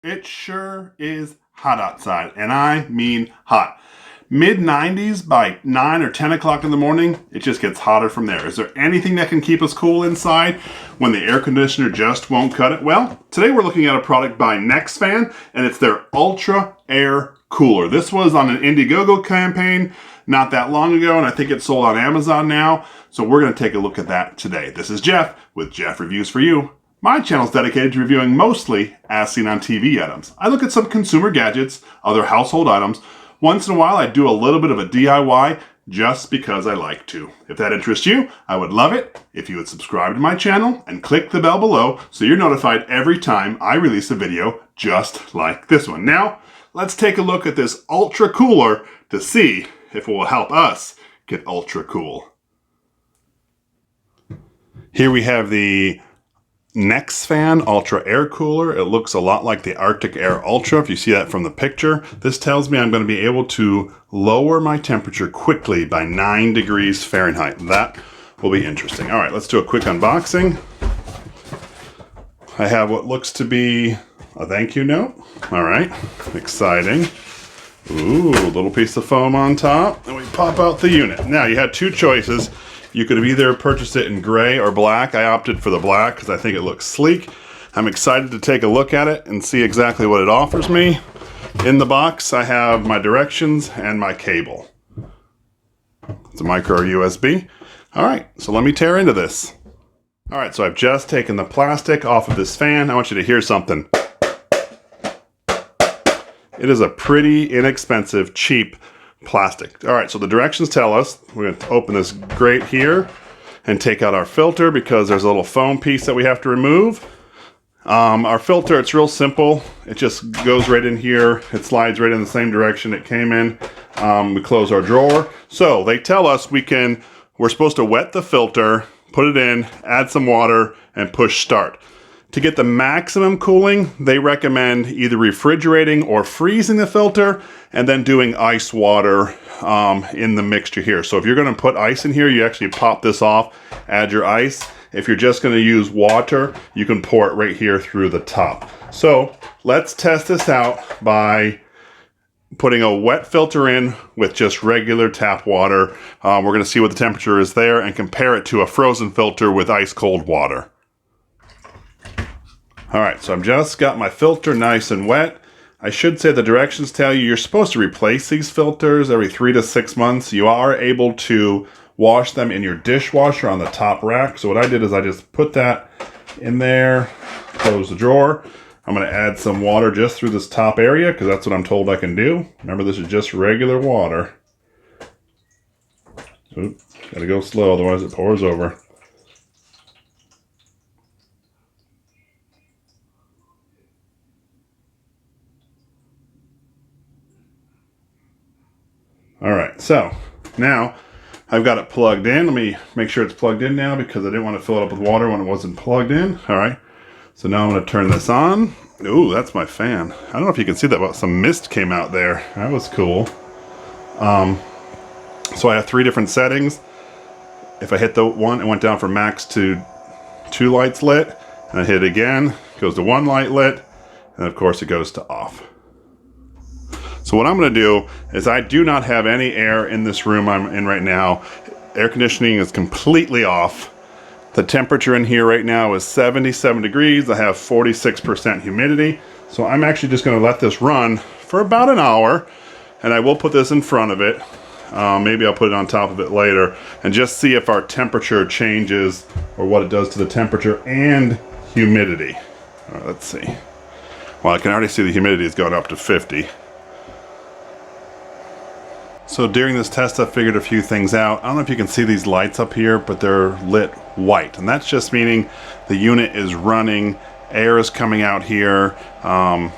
It sure is hot outside, and I mean hot. Mid 90s by 9 or 10 o'clock in the morning, it just gets hotter from there. Is there anything that can keep us cool inside when the air conditioner just won't cut it? Well, today we're looking at a product by Nexfan, and it's their Ultra Air Cooler. This was on an Indiegogo campaign not that long ago, and I think it's sold on Amazon now. So we're going to take a look at that today. This is Jeff with Jeff Reviews for You. My channel is dedicated to reviewing mostly as seen on TV items. I look at some consumer gadgets, other household items. Once in a while, I do a little bit of a DIY just because I like to. If that interests you, I would love it if you would subscribe to my channel and click the bell below so you're notified every time I release a video just like this one. Now, let's take a look at this Ultra Cooler to see if it will help us get ultra cool. Here we have the Nexfan Ultra Air Cooler. It looks a lot like the Arctic Air Ultra, if you see that from the picture. This tells me I'm going to be able to lower my temperature quickly by 9 degrees Fahrenheit. That will be interesting. All right, let's do a quick unboxing. I have what looks to be a thank you note. All right, exciting. Ooh, a little piece of foam on top, and we pop out the unit. Now, you had two choices. You could have either purchased it in gray or black. I opted for the black because I think it looks sleek. I'm excited to take a look at it and see exactly what it offers me. In the box, I have my directions and my cable. It's a micro USB. All right, so let me tear into this. All right, so I've just taken the plastic off of this fan. I want you to hear something. It is a pretty inexpensive, cheap plastic. All right, so the directions tell us we're going to open this grate here and take out our filter because there's a little foam piece that we have to remove. Our filter, it's real simple. It just goes right in here. It slides right in the same direction it came in. We close our drawer. So they tell us we're supposed to wet the filter, put it in, add some water, and push start. To get the maximum cooling, they recommend either refrigerating or freezing the filter and then doing ice water in the mixture here. So if you're going to put ice in here, you actually pop this off, add your ice. If you're just going to use water, you can pour it right here through the top. So let's test this out by putting a wet filter in with just regular tap water. We're going to see what the temperature is there and compare it to a frozen filter with ice cold water. All right, so I've just got my filter nice and wet. I should say the directions tell you you're supposed to replace these filters every 3 to 6 months. You are able to wash them in your dishwasher on the top rack. So what I did is I just put that in there, close the drawer. I'm going to add some water just through this top area because that's what I'm told I can do. Remember, this is just regular water. Oop, gotta go slow, otherwise it pours over. All right, so now I've got it plugged in. Let me make sure it's plugged in now because I didn't want to fill it up with water when it wasn't plugged in. All right, so now I'm going to turn this on. Ooh, that's my fan. I don't know if you can see that, but some mist came out there. That was cool. So I have 3 different settings. If I hit the one, it went down from max to 2 lights lit. And I hit it again, it goes to 1 light lit. And of course it goes to off. So what I'm going to do is I do not have any air in this room I'm in right now. Air conditioning is completely off. The temperature in here right now is 77 degrees. I have 46% humidity. So I'm actually just going to let this run for about an hour. And I will put this in front of it. Maybe I'll put it on top of it later. And just see if our temperature changes or what it does to the temperature and humidity. All right, let's see. Well, I can already see the humidity has gone up to 50. So during this test, I figured a few things out. I don't know if you can see these lights up here, but they're lit white. And that's just meaning the unit is running, air is coming out here,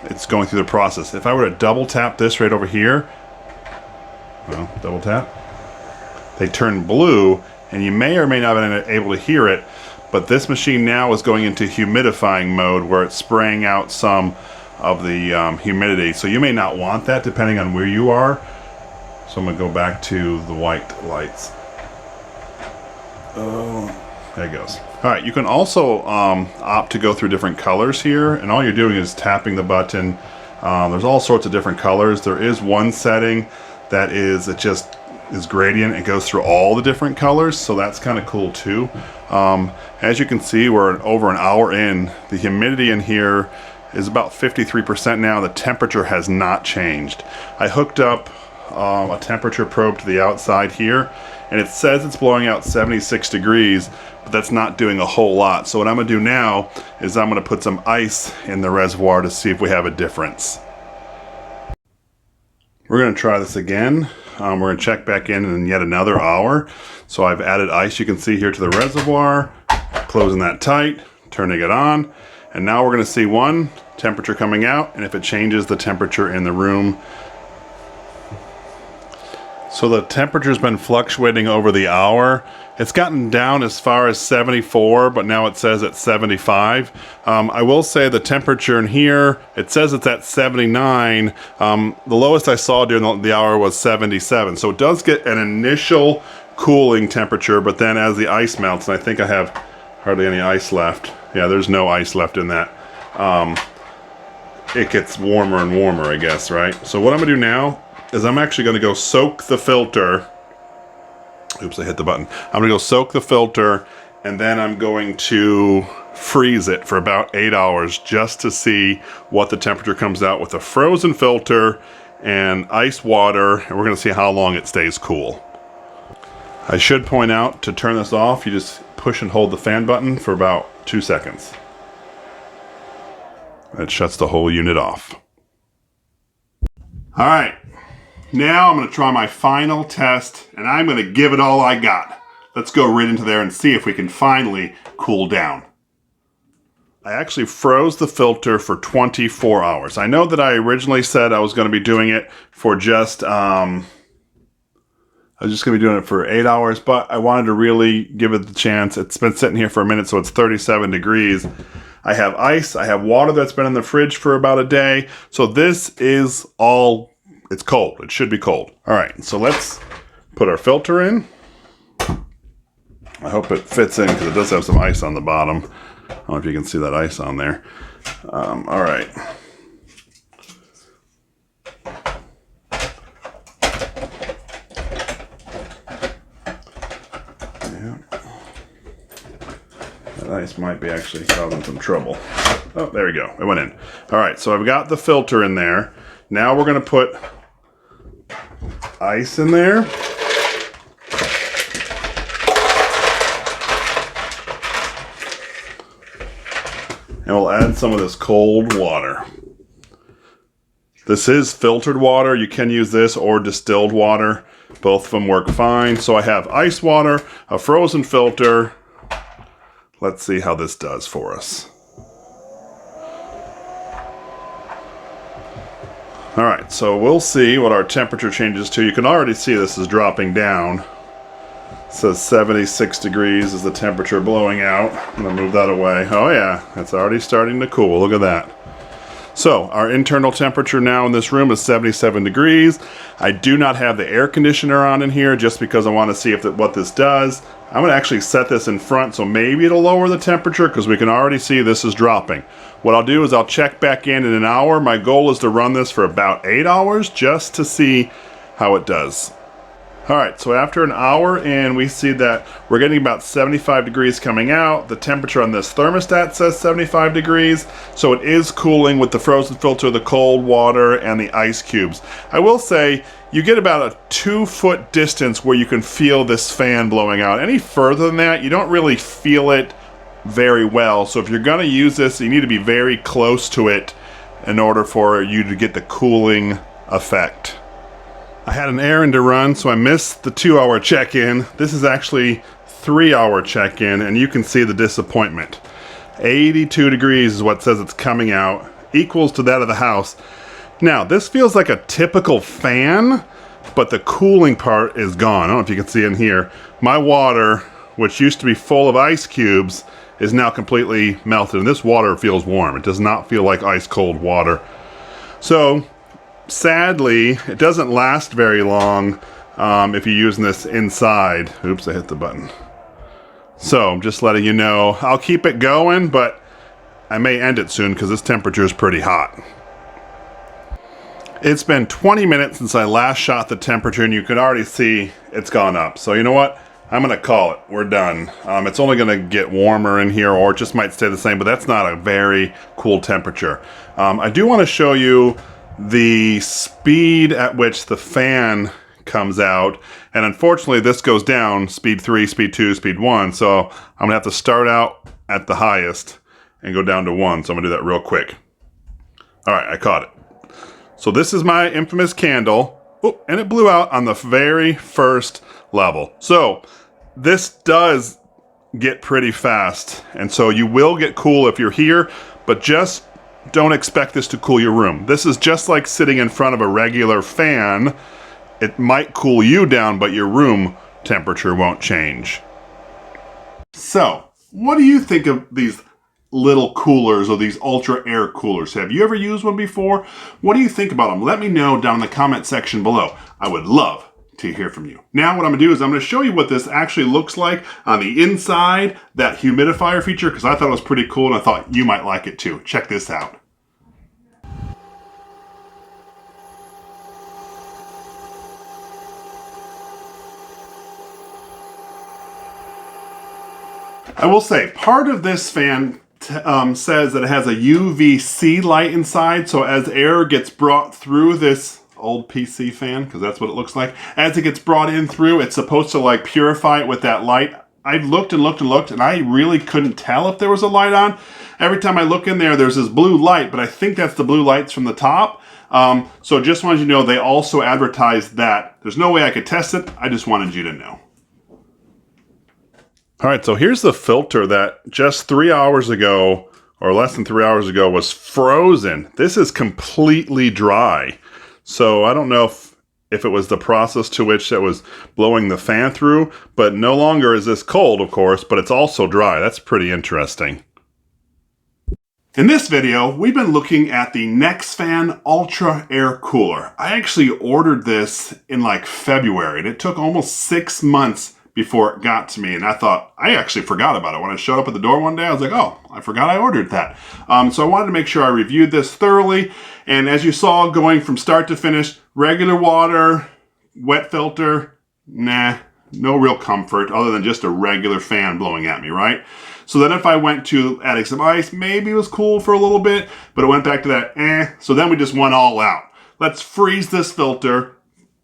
it's going through the process. If I were to double tap this right over here, well, double tap, they turn blue, and you may or may not have been able to hear it, but this machine now is going into humidifying mode where it's spraying out some of the humidity. So you may not want that depending on where you are. So I'm going to go back to the white lights. Oh, there it goes. All right, you can also opt to go through different colors here, and all you're doing is tapping the button. There's all sorts of different colors. There is one setting that is, it just is gradient. It goes through all the different colors, so that's kind of cool too. As you can see, we're over an hour in. The humidity in here is about 53% now. The temperature has not changed. I hooked up a temperature probe to the outside here, and it says it's blowing out 76 degrees, but that's not doing a whole lot. So what I'm gonna do now is I'm gonna put some ice in the reservoir to see if we have a difference. We're gonna try this again. We're gonna check back in yet another hour. So I've added ice, you can see here, to the reservoir, closing that tight, turning it on, and now we're gonna see one, temperature coming out, and if it changes the temperature in the room. So the temperature's been fluctuating over the hour. It's gotten down as far as 74, but now it says it's 75. I will say the temperature in here, it says it's at 79. The lowest I saw during the hour was 77. So it does get an initial cooling temperature, but then as the ice melts, and I think I have hardly any ice left. Yeah, there's no ice left in that. It gets warmer and warmer, I guess, right? So what I'm gonna do now is I'm actually gonna go soak the filter. Oops, I hit the button. I'm gonna go soak the filter, and then I'm going to freeze it for about 8 hours just to see what the temperature comes out with a frozen filter and ice water, and we're gonna see how long it stays cool. I should point out, to turn this off, you just push and hold the fan button for about 2 seconds. That shuts the whole unit off. All right. Now I'm going to try my final test, and I'm going to give it all I got. Let's go right into there and see if we can finally cool down. I actually froze the filter for 24 hours. I know that I originally said I was going to be doing it for just, I was just going to be doing it for 8 hours, but I wanted to really give it the chance. It's been sitting here for a minute, so it's 37 degrees. I have ice, I have water that's been in the fridge for about a day. So this is all, it's cold. It should be cold. All right, so let's put our filter in. I hope it fits in because it does have some ice on the bottom. I don't know if you can see that ice on there. All right. Yeah. That ice might be actually causing some trouble. Oh, there we go. It went in. All right, so I've got the filter in there. Now we're going to put ice in there. And we'll add some of this cold water. This is filtered water. You can use this or distilled water. Both of them work fine. So I have ice water, a frozen filter. Let's see how this does for us. All right, so we'll see what our temperature changes to. You can already see this is dropping down. It says 76 degrees is the temperature blowing out. I'm gonna move that away. Oh yeah, it's already starting to cool. Look at that. So our internal temperature now in this room is 77 degrees. I do not have the air conditioner on in here just because I want to see what this does. I'm gonna actually set this in front, so maybe it'll lower the temperature because we can already see this is dropping. What I'll do is I'll check back in an hour. My goal is to run this for about 8 hours just to see how it does. All right, so after an hour in, we see that we're getting about 75 degrees coming out. The temperature on this thermostat says 75 degrees, so it is cooling with the frozen filter, the cold water, and the ice cubes. I will say, you get about a 2-foot distance where you can feel this fan blowing out. Any further than that, you don't really feel it very well. So if you're gonna use this, you need to be very close to it in order for you to get the cooling effect. I had an errand to run, so I missed the 2-hour check-in. This is actually 3-hour check-in, and you can see the disappointment. 82 degrees is what says it's coming out, equals to that of the house. Now, this feels like a typical fan, but the cooling part is gone. I don't know if you can see in here. My water, which used to be full of ice cubes, is now completely melted, and this water feels warm. It does not feel like ice-cold water. So, sadly, it doesn't last very long if you're using this inside. Oops, I hit the button. So I'm just letting you know, I'll keep it going, but I may end it soon because this temperature is pretty hot. It's been 20 minutes since I last shot the temperature, and you can already see it's gone up. So you know what? I'm gonna call it. We're done. It's only gonna get warmer in here, or it just might stay the same, but that's not a very cool temperature. I do want to show you the speed at which the fan comes out, and unfortunately this goes down, speed 3, speed 2, speed 1, so I'm gonna have to start out at the highest and go down to 1, so I'm gonna do that real quick. Alright, I caught it. So this is my infamous candle. Oh, and it blew out on the very first level. So this does get pretty fast, and so you will get cool if you're here, but just don't expect this to cool your room. This is just like sitting in front of a regular fan. It might cool you down, but your room temperature won't change. So, what do you think of these little coolers, or these ultra air coolers? Have you ever used one before? What do you think about them? Let me know down in the comment section below. I would love to hear from you. Now what I'm gonna do is I'm gonna show you what this actually looks like on the inside, that humidifier feature, because I thought it was pretty cool and I thought you might like it too. Check this out. I will say, part of this fan says that it has a UVC light inside, so as air gets brought through this old PC fan, because that's what it looks like, as it gets brought in through, it's supposed to like purify it with that light. I've looked and looked and looked, and I really couldn't tell if there was a light on. Every time I look in there, there's this blue light, but I think that's the blue lights from the top. So just wanted you to know they also advertise that. There's no way I could test it. I just wanted you to know. All right, so here's the filter that just 3 hours ago, or less than 3 hours ago, was frozen. This is completely dry. So I don't know if it was the process to which that was blowing the fan through, but no longer is this cold, of course, but it's also dry. That's pretty interesting. In this video, we've been looking at the Nexfan Ultra Air Cooler. I actually ordered this in like February, and it took almost 6 months before it got to me, and I thought, I actually forgot about it. When I showed up at the door one day, I was like, oh, I forgot I ordered that. So I wanted to make sure I reviewed this thoroughly, and as you saw, going from start to finish, regular water, wet filter, nah, no real comfort other than just a regular fan blowing at me, right? So then if I went to adding some ice, maybe it was cool for a little bit, but it went back to that, So then we just went all out. Let's freeze this filter,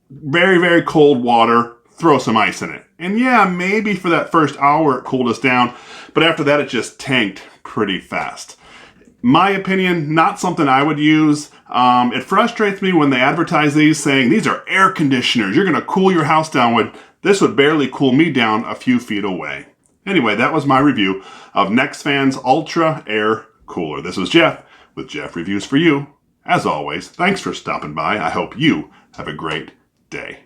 very, very cold water, throw some ice in it. And yeah, maybe for that first hour it cooled us down, but after that it just tanked pretty fast. My opinion, not something I would use. It frustrates me when they advertise these saying, these are air conditioners, you're gonna cool your house down with. This would barely cool me down a few feet away. Anyway, that was my review of Nexfan's Ultra Air Cooler. This was Jeff with Jeff Reviews for You. As always, thanks for stopping by. I hope you have a great day.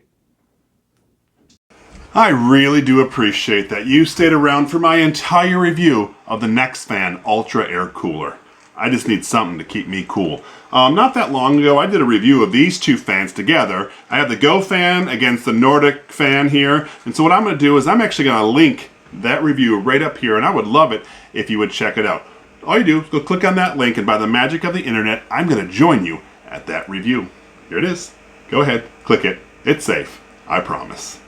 I really do appreciate that you stayed around for my entire review of the Nexfan Ultra Air Cooler. I just need something to keep me cool. Not that long ago, I did a review of these two fans together. I have the Go fan against the Nordic fan here. And so what I'm going to do is I'm actually going to link that review right up here, and I would love it if you would check it out. All you do is go click on that link, and by the magic of the internet, I'm going to join you at that review. Here it is. Go ahead, click it. It's safe. I promise.